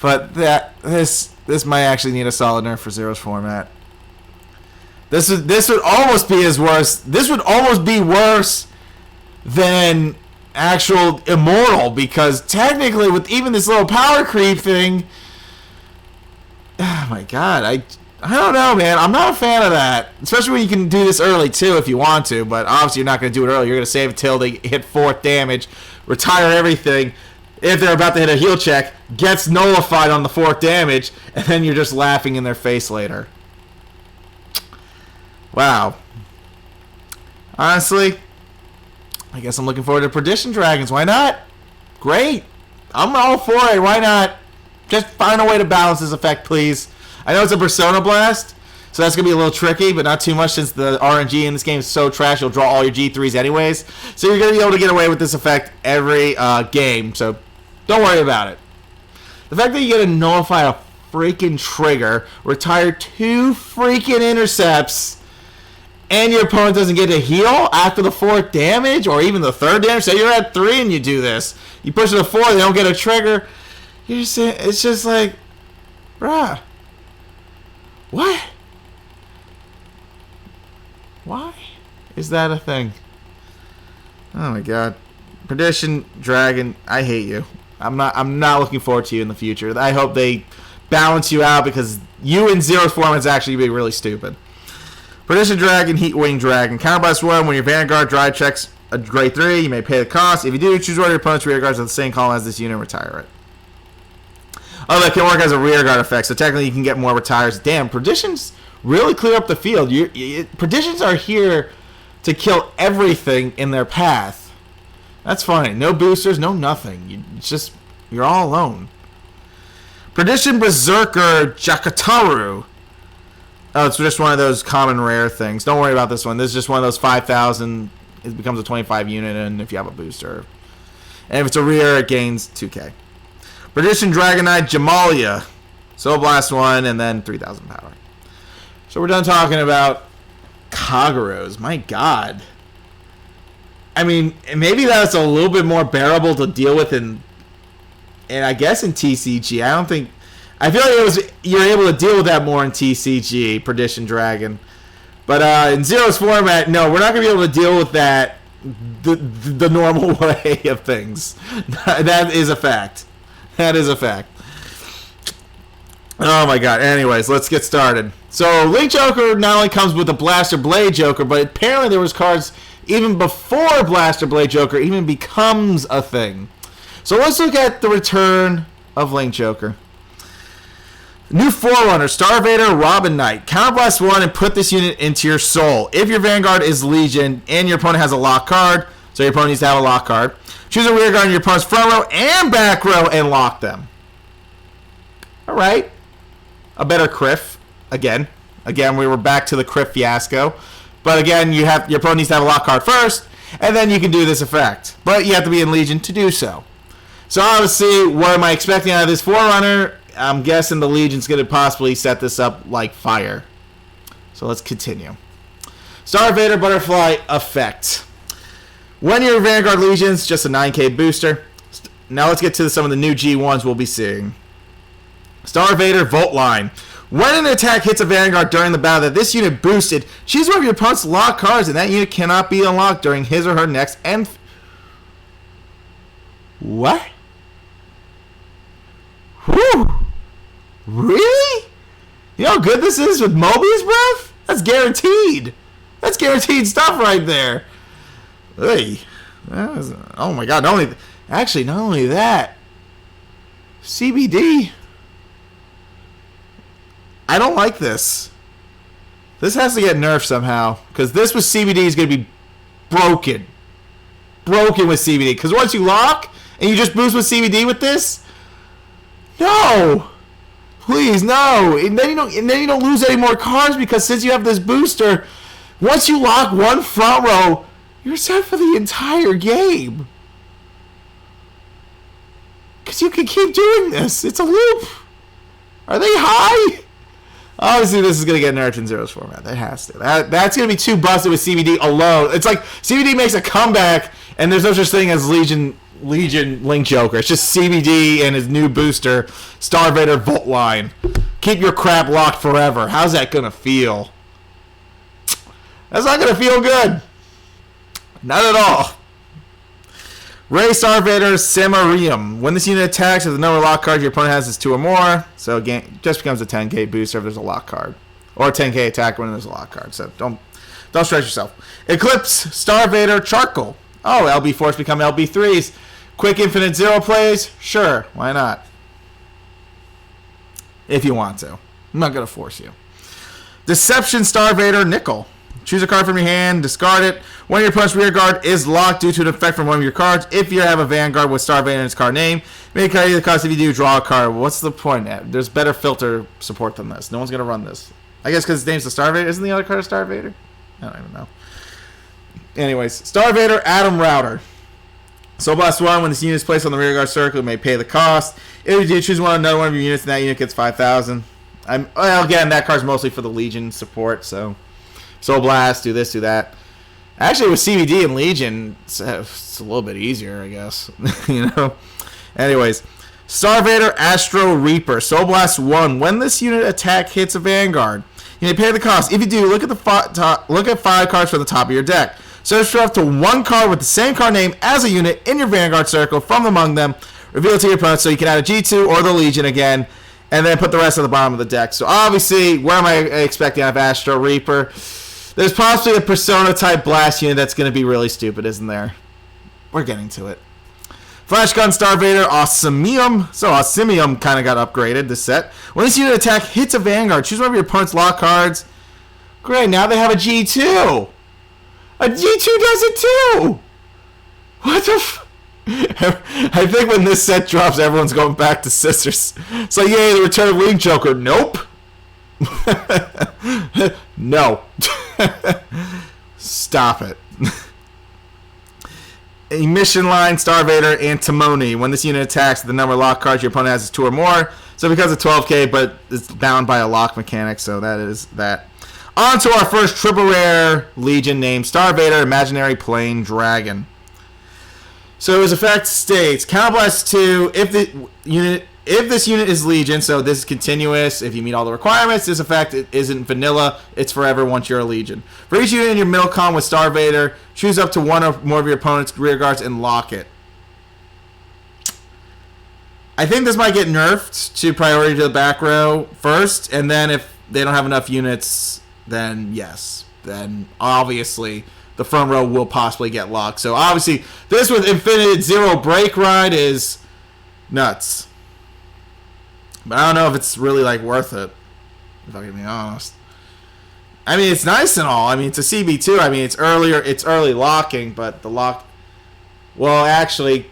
But this might actually need a solid nerf for Zero's format. This would almost be as worse. This would almost be worse than actual Immortal, because technically with even this little power creep thing, oh my god, I don't know, man. I'm not a fan of that, especially when you can do this early too if you want to. But obviously you're not going to do it early. You're going to save it till they hit 4th damage, retire everything. If they're about to hit a heal check, gets nullified on the 4th damage, and then you're just laughing in their face later. Wow. Honestly, I guess I'm looking forward to Perdition Dragons. Why not? Great. I'm all for it. Why not? Just find a way to balance this effect, please. I know it's a Persona Blast, so that's going to be a little tricky, but not too much since the RNG in this game is so trash, you'll draw all your G3s anyways. So you're going to be able to get away with this effect every game, so don't worry about it. The fact that you get to nullify a freaking trigger, retire 2 freaking intercepts, and your opponent doesn't get to heal after the 4th damage, or even the 3rd damage. Say you're at 3 and you do this. You push it to 4, they don't get a trigger. You're just, it's just like, bruh. What? Why is that a thing? Oh my god. Perdition Dragon, I hate you. I'm not looking forward to you in the future. I hope they balance you out, because you in Zero's format is actually being really stupid. Perdition Dragon, Heat Wing Dragon. Counterblast 1, when your Vanguard drive checks a grade 3, you may pay the cost. If you do, choose one of your opponent's rear guards with the same column as this unit and retire it. Oh, that can work as a rear guard effect, so technically you can get more retires. Damn, Perditions really clear up the field. Perditions are here to kill everything in their path. That's fine. No boosters, no nothing. You're all alone. Perdition Berserker Jakataru. Oh, it's just one of those common rare things. Don't worry about this one. This is just one of those 5,000. It becomes a 25 unit, and if you have a booster. And if it's a rear, it gains 2k. Perdition Dragonite Jamalia. Soul Blast 1, and then 3,000 power. So we're done talking about Kagros. My god. I mean, maybe that's a little bit more bearable to deal with in I guess in TCG. I feel like you're able to deal with that more in TCG, Perdition Dragon. But in Zero's format, no, we're not going to be able to deal with that the normal way of things. That is a fact. That is a fact. Oh my god. Anyways, let's get started. So, Link Joker not only comes with a Blaster Blade Joker, but apparently there was cards even before Blaster Blade Joker even becomes a thing. So let's look at the return of Link Joker. New Forerunner, Star Vader, Robin Knight. Counterblast 1 and put this unit into your soul. If your Vanguard is Legion and your opponent has a lock card, so your opponent needs to have a lock card, choose a rear guard in your opponent's front row and back row and lock them. Alright. A better Criff. Again, we were back to the Criff fiasco. But again, your opponent needs to have a lock card first, and then you can do this effect. But you have to be in Legion to do so. So obviously, what am I expecting out of this Forerunner? I'm guessing the Legion's going to possibly set this up like fire. So let's continue. Star Vader Butterfly effect. When your Vanguard Legion's just a 9k booster. Now let's get to some of the new G1s we'll be seeing. Star Vader Volt Line. When an attack hits a Vanguard during the battle that this unit boosted, choose one of your opponent's lock cards, and that unit cannot be unlocked during his or her next end. What? Whew. Really? You know how good this is with Mobius Breath? That's guaranteed. That's guaranteed stuff right there. Hey. Oh my god, not only that. CBD. I don't like this. This has to get nerfed somehow. Because this with CBD is going to be broken. Broken with CBD. Because once you lock and you just boost with CBD with this, no. Please, no. And then you don't lose any more cards because since you have this booster, once you lock one front row, you're set for the entire game. Because you can keep doing this. It's a loop. Are they high? Obviously, this is going to get nerfed in Zero's format. That has to. That's going to be too busted with CBD alone. It's like CBD makes a comeback, and there's no such thing as Legion Link Joker. It's just CBD and his new booster, Star Vader Volt Line. Keep your crap locked forever. How's that going to feel? That's not going to feel good. Not at all. Ray Star Vader Samarium. When this unit attacks, if the number of lock cards your opponent has is 2 or more, so again, it just becomes a 10k booster if there's a lock card. Or a 10k attack when there's a lock card. So don't stress yourself. Eclipse Star Vader Charcoal. Oh, LB4s become LB3s. Quick infinite zero plays? Sure, why not? If you want to. I'm not going to force you. Deception Star Vader Nickel. Choose a card from your hand, discard it. One of your opponent's rear guard is locked due to an effect from one of your cards. If you have a Vanguard with Star Vader in its card name, make a card either cost. If you do, draw a card. What's the point? There's better filter support than this. No one's going to run this. I guess because his name's the Star Vader. Isn't the other card a Star Vader? I don't even know. Anyways, Star Vader Atom Router. Soul Blast 1, when this unit is placed on the rear guard circle, you may pay the cost. If you do choose another one of your units, and that unit gets 5,000. Well, again, that card's mostly for the Legion support, so Soul Blast, do this, do that. Actually, with CBD and Legion, it's a little bit easier, I guess. You know? Anyways, Star Vader Astro Reaper. Soul Blast 1. When this unit attack hits a Vanguard, you may pay the cost. If you do, look at 5 cards from the top of your deck. Search for up to 1 card with the same card name as a unit in your Vanguard circle from among them. Reveal it to your opponent so you can add a G2 or the Legion again, and then put the rest at the bottom of the deck. So obviously, what am I expecting out of Astro Reaper? There's possibly a Persona-type blast unit that's going to be really stupid, isn't there? We're getting to it. Flash Gun Star Vader Osimium. So Osimium kind of got upgraded this set. When this unit attack hits a Vanguard, choose one of your opponent's lock cards. Great, now they have a G2. A G2 does it too! What the I think when this set drops, everyone's going back to Sisters. It's like, yay, the return of Link Joker. Nope. No. Stop it. Emission Line, Star Vader, Antimony. When this unit attacks, the number of lock cards your opponent has is 2 or more. So because of 12k, but it's bound by a lock mechanic, so that is that. On to our first triple rare Legion named Star Vader, Imaginary Plane Dragon. So his effect states, Counterblast 2, if the unit if this unit is Legion, so this is continuous, if you meet all the requirements, this effect isn't vanilla, it's forever once you're a Legion. For each unit in your middle column with Star Vader, choose up to one or more of your opponent's rear guards and lock it. I think this might get nerfed to priority to the back row first, and then if they don't have enough units, then yes. Then obviously the front row will possibly get locked. So obviously this with Infinite Zero Break Ride is nuts. But I don't know if it's really like worth it, if I can be honest. I mean, it's nice and all. I mean, it's a CB2. I mean, it's early locking, but the lock, well, actually,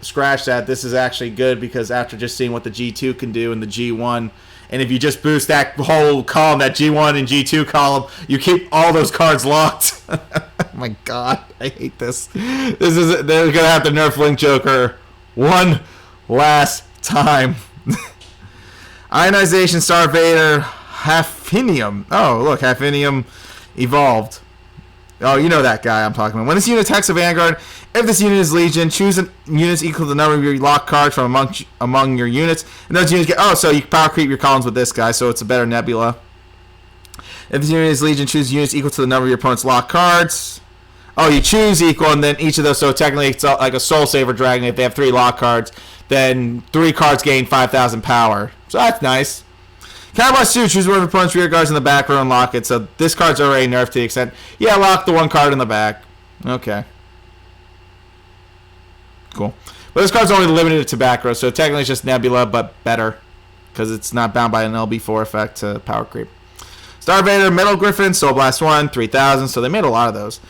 scratch that. This is actually good because after just seeing what the G2 can do and the G1, and if you just boost that whole column, that G1 and G2 column, you keep all those cards locked. Oh my God, I hate this. They're gonna have to nerf Link Joker one last time. Ionization Star Vader Hafinium. Oh, look, Hafinium evolved. Oh, you know that guy I'm talking about. When this unit attacks a Vanguard, if this unit is Legion, choose units equal to the number of your lock cards from among your units. And those units get... Oh, so you power creep your columns with this guy, so it's a better Nebula. If this unit is Legion, choose units equal to the number of your opponent's lock cards. Oh, you choose equal, and then each of those... So technically, it's like a Soul Saver Dragon. If they have 3 lock cards, then 3 cards gain 5,000 power. So that's nice. Counterblast 2, choose one of your opponent's rear guards in the back row and lock it. So this card's already nerfed to the extent... Yeah, lock the one card in the back. Okay. Cool. But this card's only limited to back row, so technically it's just Nebula, but better. Because it's not bound by an LB4 effect to power creep. Star Vader, Metal Griffin, Soul Blast 1, 3,000. So they made a lot of those.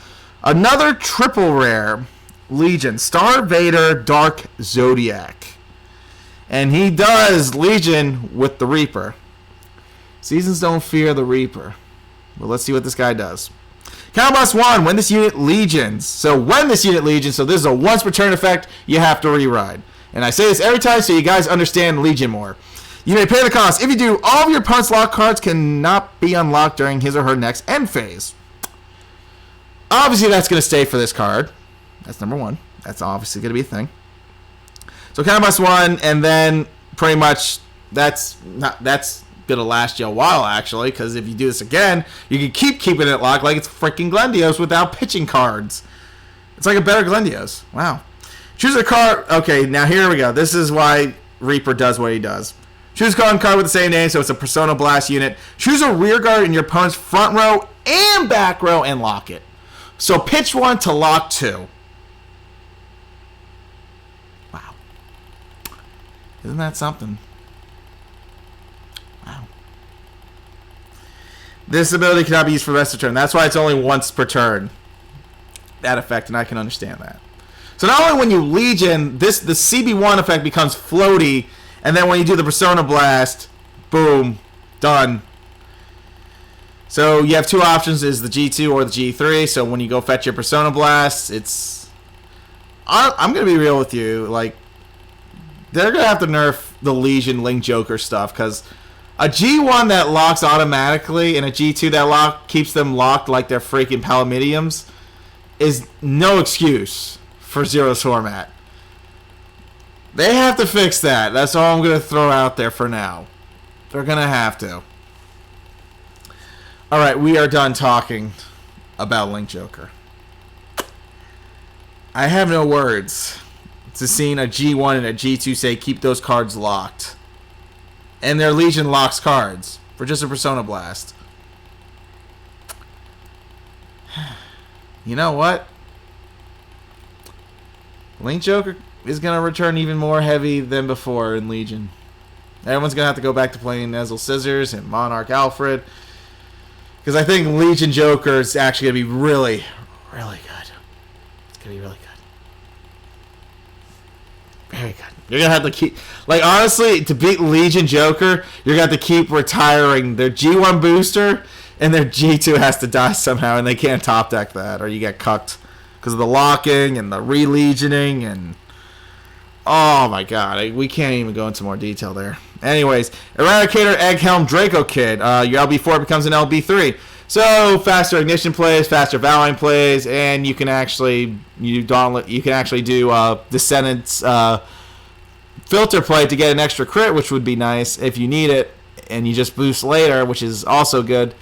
Another triple rare Legion. Star Vader, Dark Zodiac. And he does Legion with the Reaper. Seasons don't fear the Reaper. Well, let's see what this guy does. Counterblast 1, when this unit legions. So when this unit legions, so this is a once per turn effect, you have to re-ride. And I say this every time so you guys understand Legion more. You may pay the cost. If you do, all of your opponent's lock cards cannot be unlocked during his or her next end phase. Obviously, that's going to stay for this card. That's number 1. That's obviously going to be a thing. So Counterblast 1, and then pretty much that's gonna last you a while actually, because if you do this again, you can keep keeping it locked like it's freaking Glendios without pitching cards. It's like a better Glendios. Wow. Choose a card. Okay, now here we go. This is why Reaper does what he does. Choose a card with the same name, so it's a Persona Blast unit. Choose a rear guard in your opponent's front row and back row and lock it. So pitch 1 to lock 2. Wow. Isn't that something? Wow. This ability cannot be used for the rest of the turn. That's why it's only once per turn. That effect, and I can understand that. So not only when you Legion, the CB1 effect becomes floaty, and then when you do the Persona Blast, boom, done. So you have 2 options, is the G2 or the G3. So when you go fetch your Persona Blast, it's... I'm going to be real with you. Like, they're going to have to nerf the Legion Link Joker stuff, because a G1 that locks automatically and a G2 that keeps them locked like they're freaking Palamidiums is no excuse for Zero's format. They have to fix that. That's all I'm going to throw out there for now. They're going to have to. Alright, we are done talking about Link Joker. I have no words to seeing a G1 and a G2 say keep those cards locked. And their Legion locks cards for just a Persona Blast. You know what? Link Joker is going to return even more heavy than before in Legion. Everyone's going to have to go back to playing Nezel Scissors and Monarch Alfred. Because I think Legion Joker is actually going to be really, really good. It's going to be really good. Very good. You're going to have to keep... Like, honestly, to beat Legion Joker, you're going to have to keep retiring their G1 booster, and their G2 has to die somehow, and they can't top deck that, or you get cucked. Because of the locking and the re-legioning, and... Oh, my God. We can't even go into more detail there. Anyways, Eradicator Egghelm Draco Kid. Your LB4 becomes an LB3. So, faster Ignition plays, faster Vowing plays, and you can actually do Descendants filter plate to get an extra crit, which would be nice if you need it, and you just boost later, which is also good.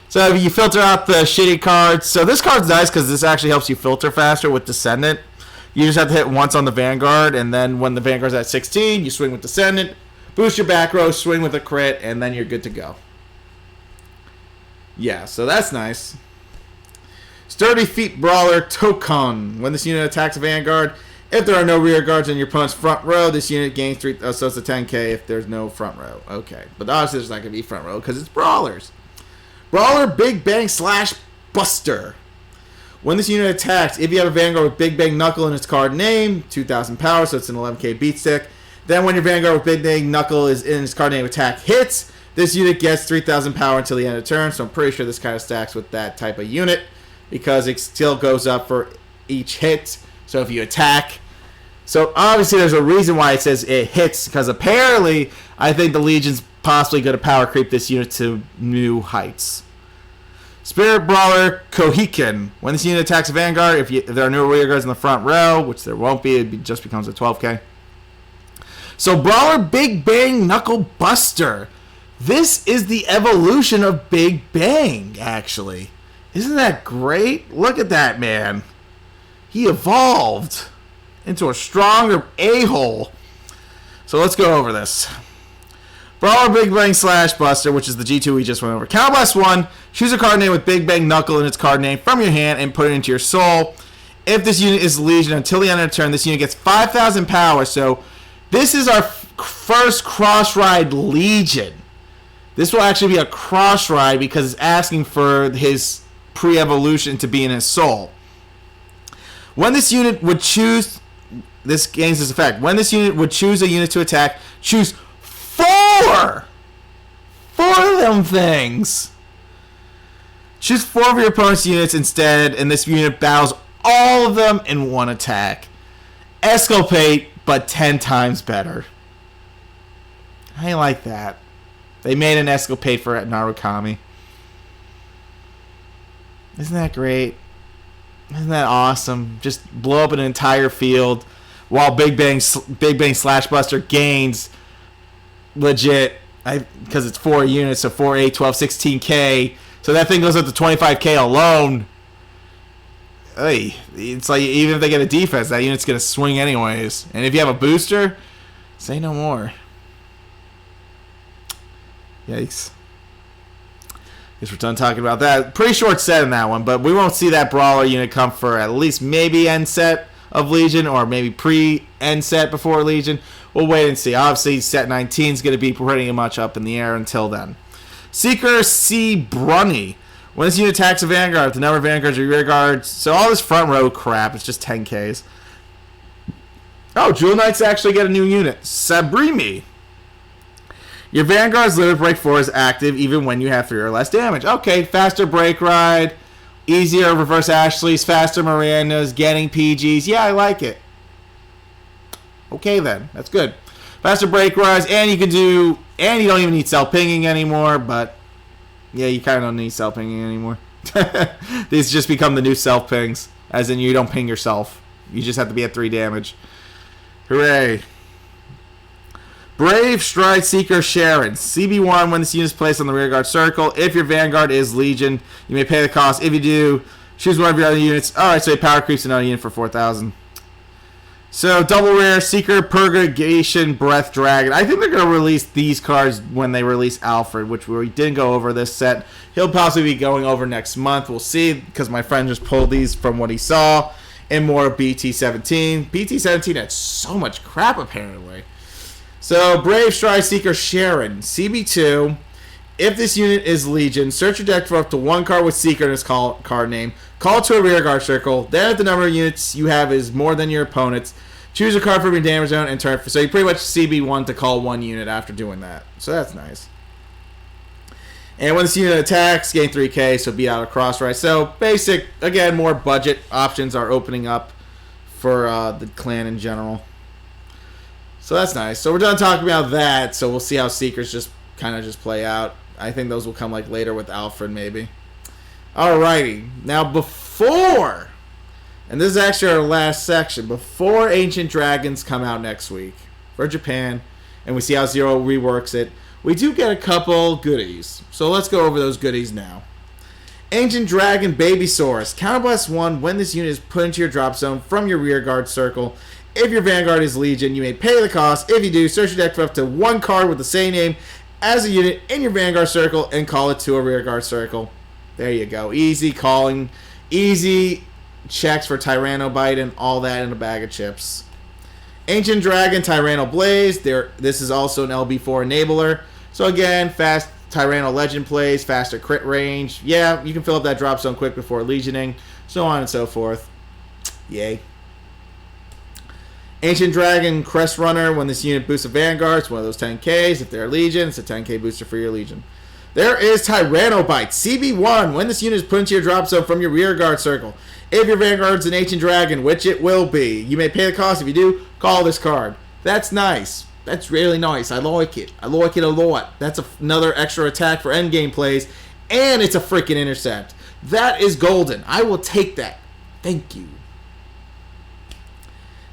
So you filter out the shitty cards. So this card's nice because this actually helps you filter faster with Descendant. You just have to hit once on the Vanguard, and then when the Vanguard's at 16, you swing with Descendant, boost your back row, swing with a crit, and then you're good to go. Yeah, so that's nice. Sturdy Feet Brawler Tokon. When this unit attacks a Vanguard, if there are no rear guards in your opponent's front row, this unit gains 3. So it's a 10k if there's no front row. Okay, but obviously there's not going to be front row because it's Brawlers. Brawler Big Bang / Buster. When this unit attacks, if you have a Vanguard with Big Bang Knuckle in its card name, 2,000 power, so it's an 11k beat stick. Then when your Vanguard with Big Bang Knuckle is in its card name attack hits, this unit gets 3,000 power until the end of turn. So I'm pretty sure this kind of stacks with that type of unit because it still goes up for each hit. So if you attack, so obviously there's a reason why it says it hits, because apparently I think the Legion's possibly going to power creep this unit to new heights. Spirit Brawler Kohikin. When this unit attacks a Vanguard, if there are no rear guards in the front row, which there won't be, it just becomes a 12k. So Brawler Big Bang Knuckle Buster. This is the evolution of Big Bang, actually. Isn't that great? Look at that, man. He evolved into a stronger a-hole. So let's go over this. Brawler Big Bang / Buster, which is the G2 we just went over. Counterblast 1, choose a card name with Big Bang Knuckle in its card name from your hand and put it into your soul. If this unit is Legion until the end of the turn, this unit gets 5,000 power. So this is our first Cross Ride Legion. This will actually be a Cross Ride because it's asking for his pre-evolution to be in his soul. When this unit would choose, this gains this effect. When this unit would choose a unit to attack, choose 4 of them things. Choose 4 of your opponent's units instead, and this unit battles all of them in one attack. Escalpate, but 10 times better. I like that. They made an Escalpate for Narukami. Isn't that great? Isn't that awesome? Just blow up an entire field while Big Bang / Buster gains legit, because it's 4 units, so 4, 8, 12, 16k. So that thing goes up to 25k alone. Hey, it's like even if they get a defense, that unit's going to swing anyways. And if you have a booster, say no more. Yikes. Guess we're done talking about that. Pretty short set in that one, but we won't see that Brawler unit come for at least maybe end set of Legion, or maybe pre-end set before Legion. We'll wait and see. Obviously, set 19 is going to be pretty much up in the air until then. Seeker C. Brunny. When this unit attacks a Vanguard, the number of Vanguards or rear guards. So all this front row crap, it's just 10Ks. Oh, Jewel Knights actually get a new unit. Sabrimi. Your Vanguard's Limit Break 4 is active even when you have 3 or less damage. Okay, faster Break Ride, easier Reverse Ashleys, faster Mirandas, getting PGs. Yeah, I like it. Okay then, that's good. Faster Break Rides, and you don't even need self-pinging anymore, but yeah, you kind of don't need self-pinging anymore. These just become the new self-pings, as in you don't ping yourself. You just have to be at 3 damage. Hooray. Brave Stride Seeker Sharon. CB1, when this unit is placed on the rearguard circle. If your Vanguard is Legion, you may pay the cost. If you do, choose one of your other units. Alright, so it power creeps another unit for 4,000. So, double rare, Seeker, Purgation, Breath Dragon. I think they're going to release these cards when they release Alfred, which we didn't go over this set. He'll possibly be going over next month. We'll see, because my friend just pulled these from what he saw. And more BT-17. BT-17 had so much crap, apparently. So, Brave Stride Seeker Sharon, CB2. If this unit is Legion, search your deck for up to 1 card with Seeker in its card name. Call to a rearguard circle. Then, if the number of units you have is more than your opponent's, choose a card from your damage zone and turn. So, you pretty much CB1 to call 1 unit after doing that. So, that's nice. And when this unit attacks, gain 3k, so beat out a cross ride. So, basic, again, more budget options are opening up for the clan in general. So that's nice. So we're done talking about that. So we'll see how Seekers just kind of just play out. I think those will come like later with Alfred maybe. Alrighty. Now before, and this is actually our last section, before Ancient Dragons come out next week. for Japan, and we see how Zero reworks it, we do get a couple goodies. So let's go over those goodies now. Ancient Dragon Babysaurus. Counterblast 1 when this unit is put into your drop zone from your rear guard circle. If your Vanguard is Legion, you may pay the cost. If you do, search your deck for up to one card with the same name as a unit in your Vanguard circle and call it to a rear guard circle. There you go. Easy calling. Easy checks for Tyrannobite and all that in a bag of chips. Ancient Dragon Tyranno Blaze. This is also an LB4 enabler. So again, fast Tyranno Legend plays, faster crit range. Yeah, you can fill up that drop zone quick before Legioning, so on and so forth. Yay. Ancient Dragon Crest Runner. When this unit boosts a Vanguard, it's one of those 10Ks. If they're Legion, it's a 10K booster for your Legion. There is Tyrannobite CB1. When this unit is put into your drop zone from your rear guard circle. If your Vanguard's an Ancient Dragon, which it will be, you may pay the cost. If you do, call this card. That's nice. That's really nice. I like it. I like it a lot. That's another extra attack for endgame plays, and it's a freaking intercept. That is golden. I will take that. Thank you.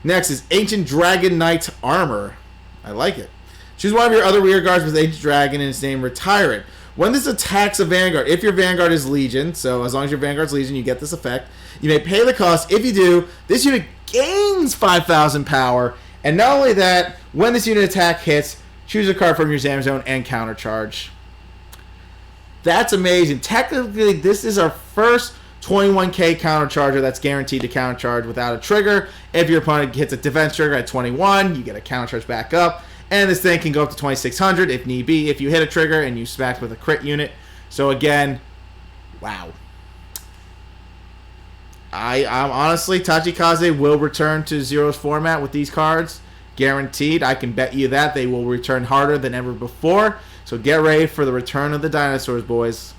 Next is Ancient Dragon Knight Armor. I like it. Choose one of your other rear guards with Ancient Dragon and its name. Retire it. When this attacks a Vanguard, if your Vanguard is Legion, so as long as your Vanguard's Legion, you get this effect. You may pay the cost. If you do, this unit gains 5,000 power. And not only that, when this unit attack hits, choose a card from your Zam Zone and countercharge. That's amazing. Technically, this is our first 21k countercharger that's guaranteed to countercharge without a trigger. If your opponent hits a defense trigger at 21, you get a countercharge back up. And this thing can go up to 2600 if need be, if you hit a trigger and you smack with a crit unit. So again, wow. I'm honestly, Tachikaze will return to Zero's format with these cards. Guaranteed. I can bet you that. They will return harder than ever before. So get ready for the return of the dinosaurs, boys.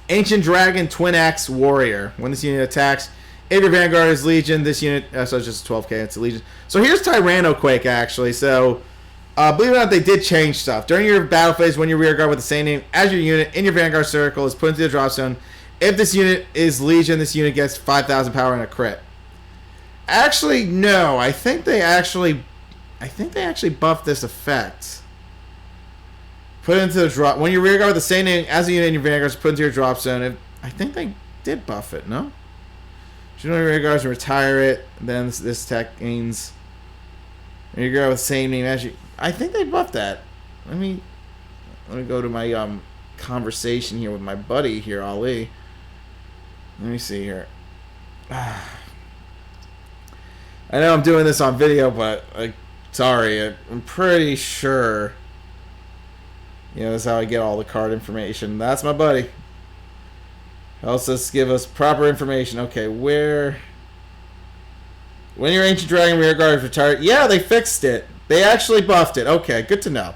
Ancient Dragon Twin Axe Warrior. When this unit attacks, if your Vanguard is Legion, this unit... so it's just 12k, it's a Legion. So here's Tyrannoquake, actually. So, believe it or not, they did change stuff. During your battle phase, when your rear guard with the same name as your unit in your Vanguard circle is put into the drop zone, if this unit is Legion, this unit gets 5,000 power and a crit. Actually, no. I think they actually buffed this effect. Put it into the drop. When your rear guard with the same name as the unit in your Vanguard is put into your drop zone, I think they did buff it, no? Choose one of your rear guards and retire it. Then this attack gains. Your rear guard with the same name as you. I think they buffed that. Let me go to my conversation here with my buddy here, Ali. Let me see here. I know I'm doing this on video, but sorry, I'm pretty sure. That's how I get all the card information. That's my buddy. Helps us give us proper information. Okay, when your Ancient Dragon rear guard is retired, yeah, they fixed it. They actually buffed it. Okay, good to know.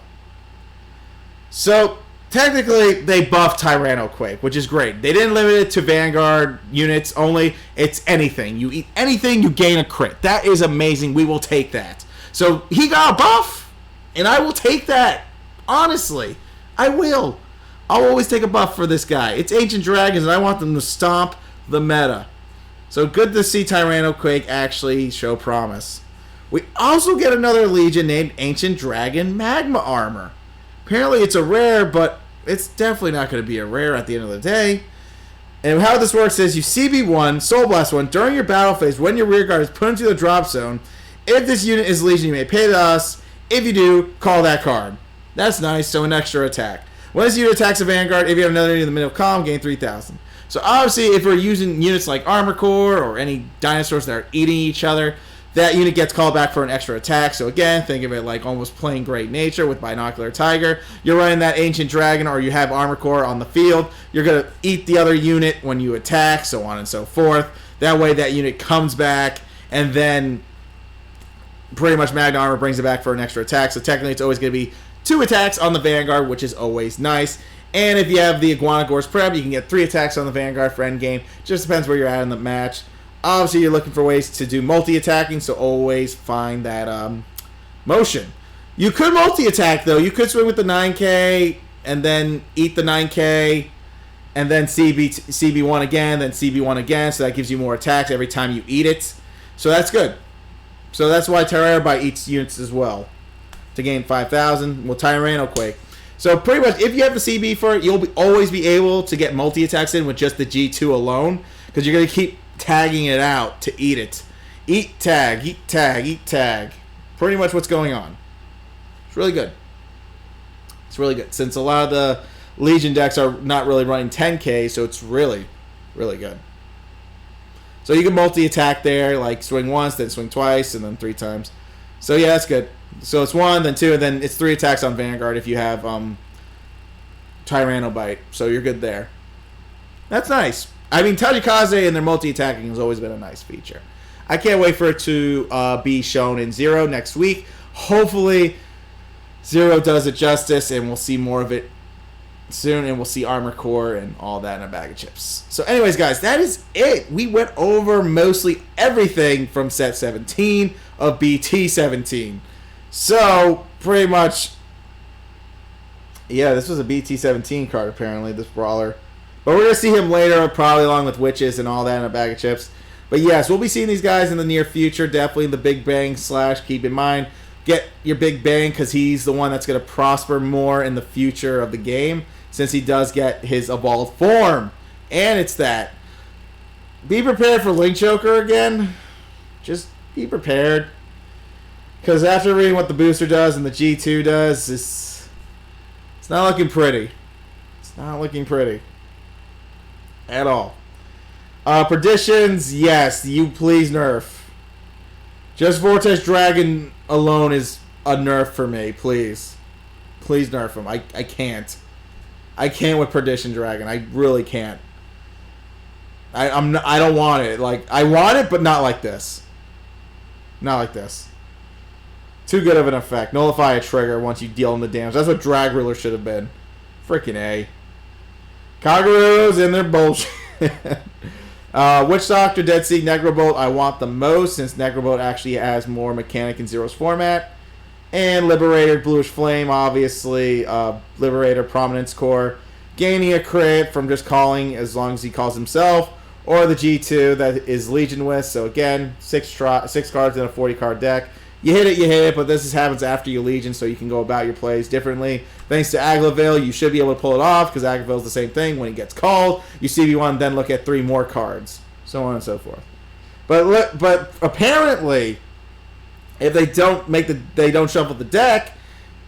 So technically, they buffed Tyrannoquake, which is great. They didn't limit it to Vanguard units only. It's anything. You eat anything, you gain a crit. That is amazing. We will take that. So he got a buff, and I will take that. Honestly, I will. I'll always take a buff for this guy. It's Ancient Dragons, and I want them to stomp the meta. So good to see Tyrannoquake actually show promise. We also get another Legion named Ancient Dragon Magma Armor. Apparently it's a rare, but it's definitely not going to be a rare at the end of the day. And how this works is you CB1, Soul Blast 1, during your battle phase, when your rear guard is put into the drop zone, if this unit is Legion, you may pay to us. If you do, call that card. That's nice, so an extra attack. When this unit attacks a Vanguard, if you have another unit in the middle column, gain 3,000. So obviously, if we're using units like Armor Core or any dinosaurs that are eating each other, that unit gets called back for an extra attack. So again, think of it like almost playing Great Nature with Binocular Tiger. You're running that Ancient Dragon or you have Armor Core on the field. You're going to eat the other unit when you attack, so on and so forth. That way that unit comes back and then pretty much Magna Armor brings it back for an extra attack. So technically it's always going to be 2 attacks on the Vanguard, which is always nice. And if you have the Iguana Gore's Prep, you can get 3 attacks on the Vanguard for endgame. Just depends where you're at in the match. Obviously, you're looking for ways to do multi-attacking, so always find that motion. You could multi-attack, though. You could swing with the 9K and then eat the 9K and then CB1 again, then CB1 again, so that gives you more attacks every time you eat it. So that's good. So that's why Terrorbyte eats units as well. To gain 5,000. Well, Tyrannoquake. So pretty much, if you have the CB for it, you'll always be able to get multi-attacks in with just the G2 alone. Because you're going to keep tagging it out to eat it. Eat tag, eat tag, eat tag. Pretty much what's going on. It's really good. It's really good. Since a lot of the Legion decks are not really running 10k, so it's really, really good. So you can multi-attack there, like swing once, then swing twice, and then 3 times. So yeah, that's good. So it's 1, then 2, and then it's 3 attacks on Vanguard if you have Tyrannobyte. So you're good there. That's nice. I mean, Tajikaze and their multi-attacking has always been a nice feature. I can't wait for it to be shown in Zero next week. Hopefully, Zero does it justice, and we'll see more of it soon, and we'll see Armor Core and all that in a bag of chips. So anyways, guys, that is it. We went over mostly everything from set 17 of BT 17. So, pretty much, yeah, this was a BT 17 card, apparently, this Brawler. But we're going to see him later, probably along with Witches and all that in a bag of chips. But yes, we'll be seeing these guys in the near future. Definitely the Big Bang / keep in mind, get your Big Bang because he's the one that's going to prosper more in the future of the game since he does get his evolved form. And it's that. Be prepared for Link Choker again. Just be prepared. Because after reading what the booster does and the G2 does, it's not looking pretty. It's not looking pretty. At all. Perditions, yes, you please nerf. Just Vortex Dragon alone is a nerf for me, please. Please nerf him. I can't. I can't with Perdition Dragon. I really can't. I don't want it. Like, I want it, but not like this. Not like this. Too good of an effect. Nullify a trigger once you deal him the damage. That's what Drag Ruler should have been. Freaking A. Kagura's in their bullshit. Witch Doctor, Dead Sea, Negrobolt I want the most since Negrobolt actually has more mechanic in Zero's format. And Liberator, Bluish Flame, obviously. Liberator, Prominence Core. Gaining a crit from just calling as long as he calls himself. Or the G2 that is Legion with. So again, 6 cards in a 40 card deck. You hit it, but this happens after you Legion, so you can go about your plays differently. Thanks to Aglavale, you should be able to pull it off, because Aglavale's the same thing. When he gets called, you CB1, then look at 3 more cards. So on and so forth. But apparently, if they don't shuffle the deck,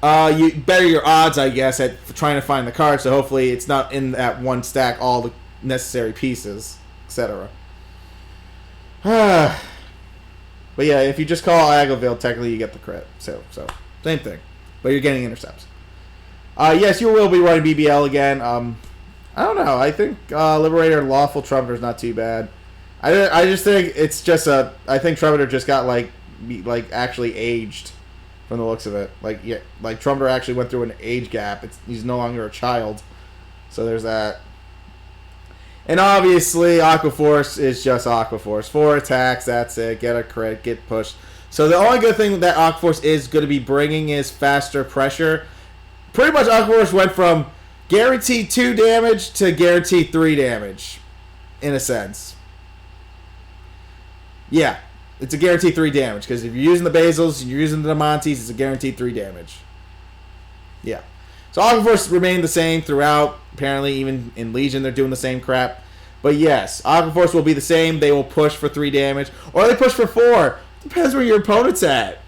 you better your odds, I guess, at trying to find the card, so hopefully it's not in that one stack, all the necessary pieces, etc. But yeah, if you just call Aglavale, technically you get the crit. So same thing. But you're getting intercepts. Yes, you will be running BBL again. I don't know. I think Liberator Lawful Trumpeter is not too bad. I just think it's just I think Trumpeter just got like actually aged from the looks of it. Like Trumpeter actually went through an age gap. He's no longer a child. So there's that. And obviously, Aqua Force is just Aqua Force. 4 attacks, that's it. Get a crit, get pushed. So the only good thing that Aqua Force is going to be bringing is faster pressure. Pretty much Aqua Force went from guaranteed 2 damage to guaranteed 3 damage, in a sense. Yeah, it's a guaranteed 3 damage, because if you're using the Basils and you're using the Montes, it's a guaranteed 3 damage. Yeah. So Aqua Force remained the same throughout. Apparently, even in Legion, they're doing the same crap. But yes, Aqua Force will be the same. They will push for 3 damage. Or they push for 4. Depends where your opponent's at.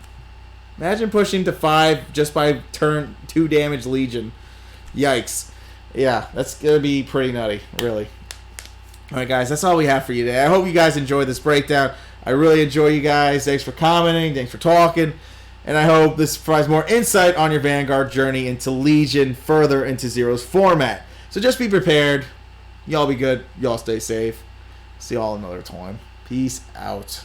Imagine pushing to 5 just by turn 2 damage Legion. Yikes. Yeah, that's going to be pretty nutty, really. Alright, guys, that's all we have for you today. I hope you guys enjoyed this breakdown. I really enjoy you guys. Thanks for commenting. Thanks for talking. And I hope this provides more insight on your Vanguard journey into Legion, further into Zero's format. So just be prepared. Y'all be good. Y'all stay safe. See y'all another time. Peace out.